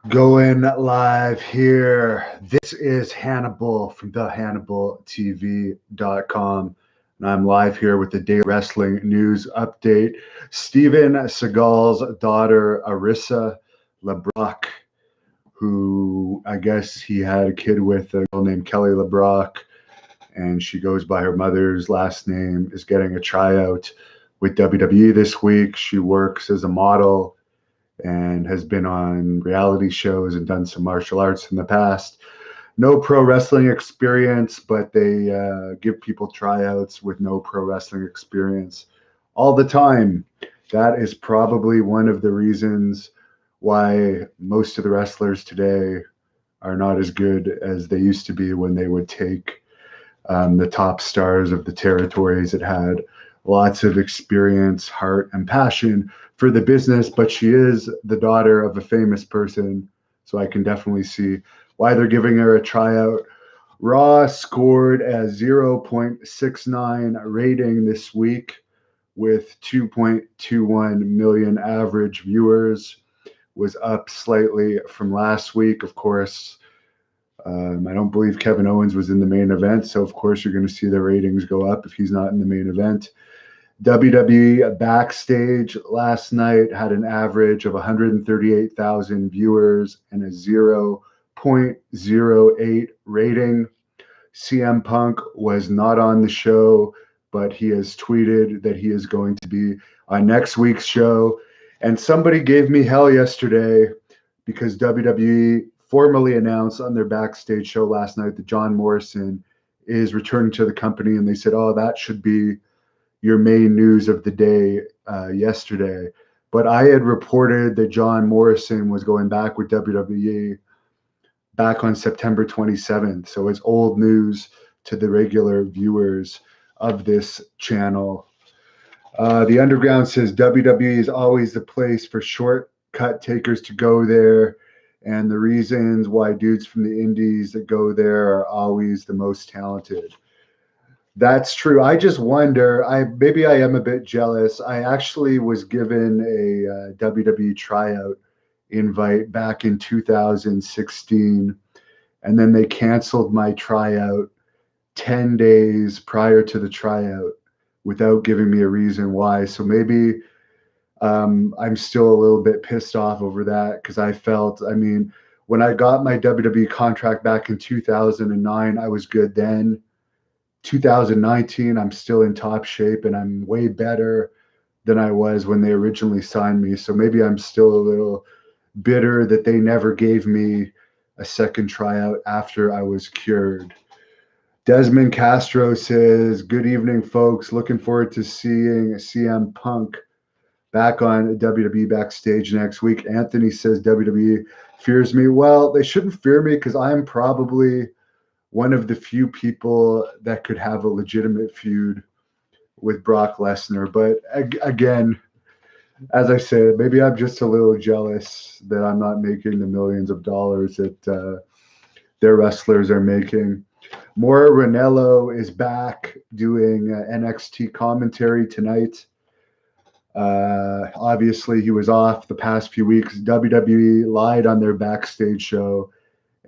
Going live here. This is Hannibal from thehannibaltv.com. And I'm live here with the daily wrestling news update. Stevan Seagal's daughter, Arisa LeBrock, who I guess he had a kid with a girl named Kelly LeBrock, and she goes by her mother's last name, is getting a tryout with WWE this week. She works as a model and has been on reality shows and done some martial arts in the past. No pro wrestling experience, but they give people tryouts with no pro wrestling experience all the time. That is probably one of the reasons why most of the wrestlers today are not as good as they used to be when they would take the top stars of the territories that had lots of experience, heart, and passion for the business. But she is the daughter of a famous person, so I can definitely see why they're giving her a tryout. Raw scored a 0.69 rating this week with 2.21 million average viewers. Was up slightly from last week. Of course, I don't believe Kevin Owens was in the main event, so of course you're going to see the ratings go up if he's not in the main event. WWE Backstage last night had an average of 138,000 viewers and a 0.08 rating. CM Punk was not on the show, but he has tweeted that he is going to be on next week's show. And somebody gave me hell yesterday because WWE formally announced on their backstage show last night that John Morrison is returning to the company, and they said, oh, that should be your main news of the day yesterday. But I had reported that John Morrison was going back with WWE back on September 27th. So it's old news to the regular viewers of this channel. The Underground says WWE is always the place for shortcut takers to go there. And the reasons why dudes from the indies that go there are always the most talented. That's true. I just wonder, maybe I am a bit jealous. I actually was given a WWE tryout invite back in 2016, and then they canceled my tryout 10 days prior to the tryout without giving me a reason why. So maybe I'm still a little bit pissed off over that because I felt, when I got my WWE contract back in 2009, I was good then. 2019, I'm still in top shape and I'm way better than I was when they originally signed me. So maybe I'm still a little bitter that they never gave me a second tryout after I was cured. Desmond Castro says, good evening, folks. Looking forward to seeing CM Punk back on WWE Backstage next week. Anthony says WWE fears me. Well, they shouldn't fear me because I'm probably one of the few people that could have a legitimate feud with Brock Lesnar. But again, as I said, maybe I'm just a little jealous that I'm not making the millions of dollars that their wrestlers are making. Moro Ranallo is back doing NXT commentary tonight. Obviously, he was off the past few weeks. WWE lied on their backstage show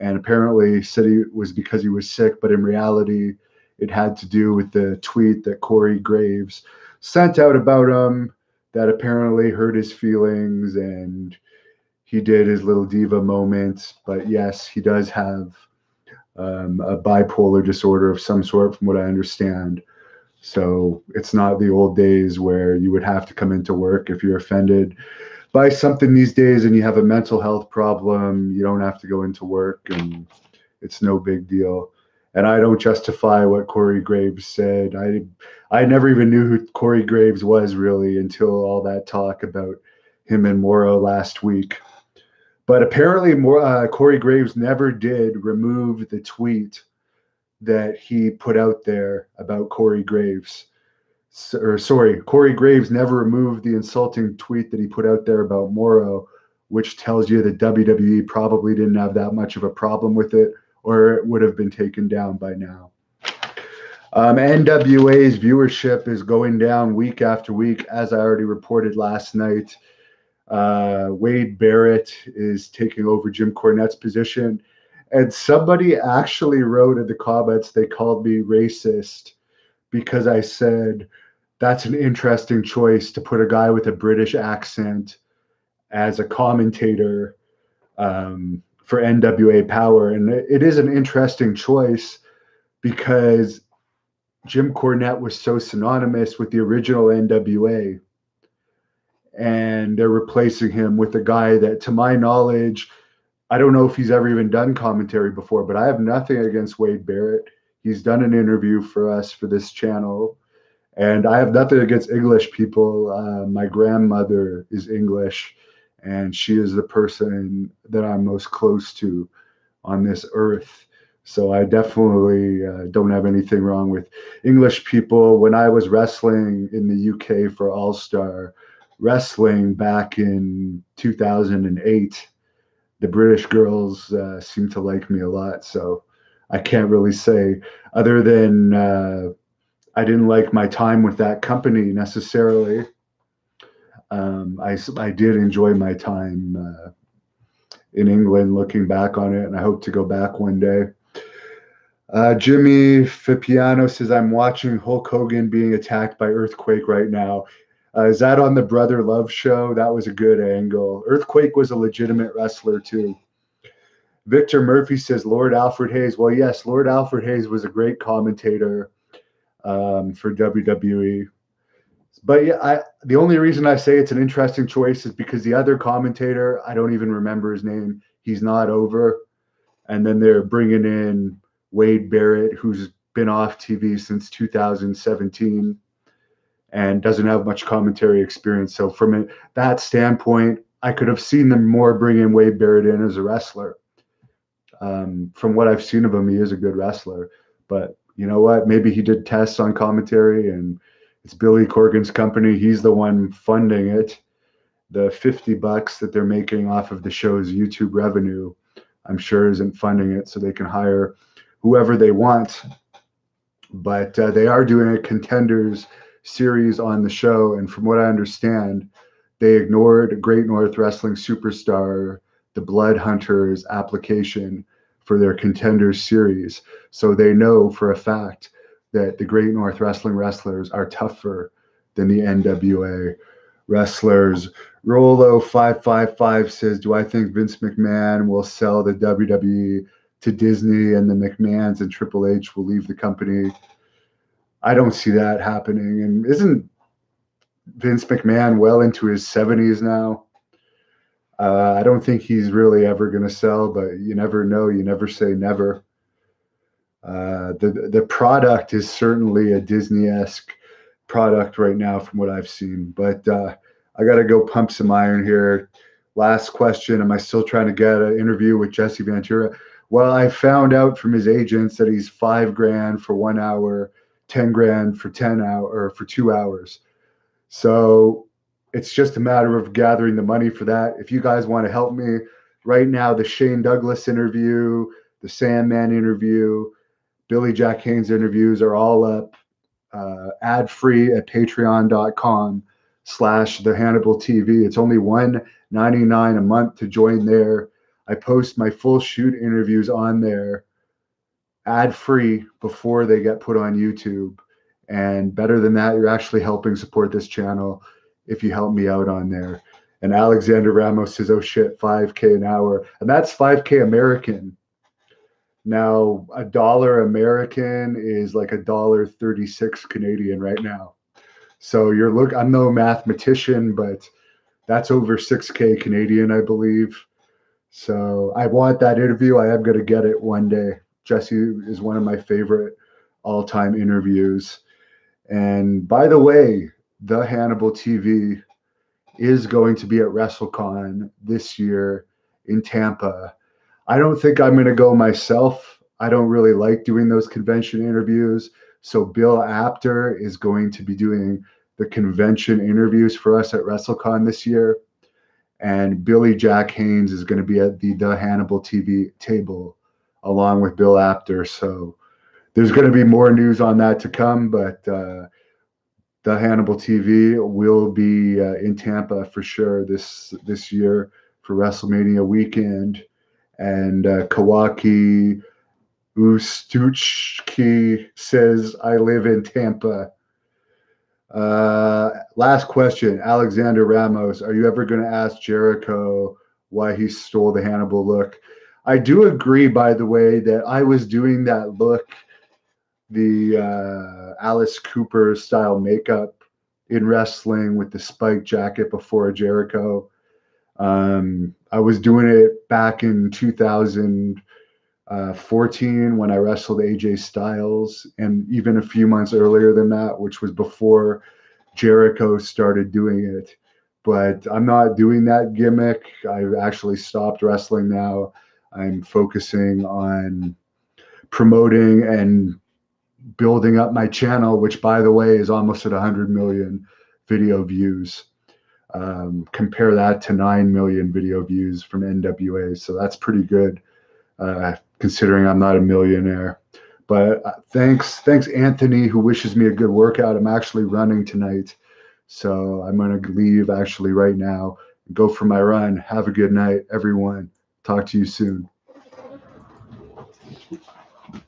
and apparently said it was because he was sick, but in reality, it had to do with the tweet that Corey Graves sent out about him that apparently hurt his feelings, and he did his little diva moment. But yes, he does have a bipolar disorder of some sort, from what I understand. So it's not the old days where you would have to come into work if you're offended by something these days and you have a mental health problem. You don't have to go into work, and it's no big deal. And I don't justify what Corey Graves said. I never even knew who Corey Graves was really until all that talk about him and Moro last week. But apparently Corey Graves never did remove the tweet that he put out there about Corey Graves. Corey Graves never removed the insulting tweet that he put out there about Moro, which tells you that WWE probably didn't have that much of a problem with it, or it would have been taken down by now. NWA's viewership is going down week after week, as I already reported last night. Wade Barrett is taking over Jim Cornette's position. And somebody actually wrote in the comments, they called me racist because I said that's an interesting choice to put a guy with a British accent as a commentator for NWA Power. And it is an interesting choice because Jim Cornette was so synonymous with the original NWA. And they're replacing him with a guy that, to my knowledge, I don't know if he's ever even done commentary before, but I have nothing against Wade Barrett. He's done an interview for us for this channel. And I have nothing against English people. My grandmother is English, and she is the person that I'm most close to on this earth. So I definitely don't have anything wrong with English people. When I was wrestling in the UK for All Star Wrestling back in 2008, the British girls seemed to like me a lot. So I can't really say, other than I didn't like my time with that company necessarily. I did enjoy my time in England, looking back on it, and I hope to go back one day. Jimmy Fipiano says, I'm watching Hulk Hogan being attacked by Earthquake right now. Is that on the Brother Love show? That was a good angle. Earthquake was a legitimate wrestler too. Victor Murphy says, Lord Alfred Hayes. Well, yes, Lord Alfred Hayes was a great commentator for WWE. But yeah, the only reason I say it's an interesting choice is because the other commentator, I don't even remember his name. He's not over. And then they're bringing in Wade Barrett, who's been off TV since 2017 and doesn't have much commentary experience. So from that standpoint, I could have seen them more bring in Wade Barrett in as a wrestler. From what I've seen of him, he is a good wrestler. But you know what? Maybe he did tests on commentary, and it's Billy Corgan's company. He's the one funding it. The $50 that they're making off of the show's YouTube revenue, I'm sure isn't funding it, so they can hire whoever they want. But they are doing a Contenders series on the show, and from what I understand, they ignored Great North Wrestling superstar, the Blood Hunters application for their Contenders series. So they know for a fact that the Great North Wrestling wrestlers are tougher than the NWA wrestlers. Rolo555 says, do I think Vince McMahon will sell the WWE to Disney and the McMahons and Triple H will leave the company? I don't see that happening. And isn't Vince McMahon well into his 70s now? I don't think he's really ever going to sell, but you never know. You never say never. The product is certainly a Disney-esque product right now from what I've seen. But I got to go pump some iron here. Last question. Am I still trying to get an interview with Jesse Ventura? Well, I found out from his agents that he's $5,000 for 1 hour, $10,000 for 10 hours or for 2 hours. So it's just a matter of gathering the money for that. If you guys want to help me right now, the Shane Douglas interview, the Sandman interview, Billy Jack Haynes interviews are all up ad-free at patreon.com/the Hannibal TV. It's only $1.99 a month to join there. I post my full shoot interviews on there ad-free before they get put on YouTube. And better than that, you're actually helping support this channel if you help me out on there. And Alexander Ramos says, oh shit, $5K an hour. And that's $5K American. Now, $1 American is like $1.36 Canadian right now. So I'm no mathematician, but that's over 6K Canadian, I believe. So I want that interview. I am going to get it one day. Jesse is one of my favorite all-time interviews. And by the way, the Hannibal TV is going to be at WrestleCon this year in Tampa. I don't think I'm going to go myself. I don't really like doing those convention interviews. So Bill Apter is going to be doing the convention interviews for us at WrestleCon this year. And Billy Jack Haynes is going to be at the Hannibal TV table along with Bill Apter. So there's going to be more news on that to come, but the Hannibal TV will be in Tampa for sure this year for WrestleMania weekend. And Kawaki Ustuchki says, I live in Tampa. Last question, Alexander Ramos. Are you ever going to ask Jericho why he stole the Hannibal look? I do agree, by the way, that I was doing that look, the Alice Cooper style makeup in wrestling with the spike jacket before Jericho. I was doing it back in 2014 when I wrestled AJ Styles, and even a few months earlier than that, which was before Jericho started doing it. But I'm not doing that gimmick. I've actually stopped wrestling now. I'm focusing on promoting and building up my channel, which, by the way, is almost at 100 million video views. Compare that to 9 million video views from NWA. So that's pretty good, considering I'm not a millionaire. But thanks, Anthony, who wishes me a good workout. I'm actually running tonight. So I'm going to leave actually right now, go for my run. Have a good night, everyone. Talk to you soon.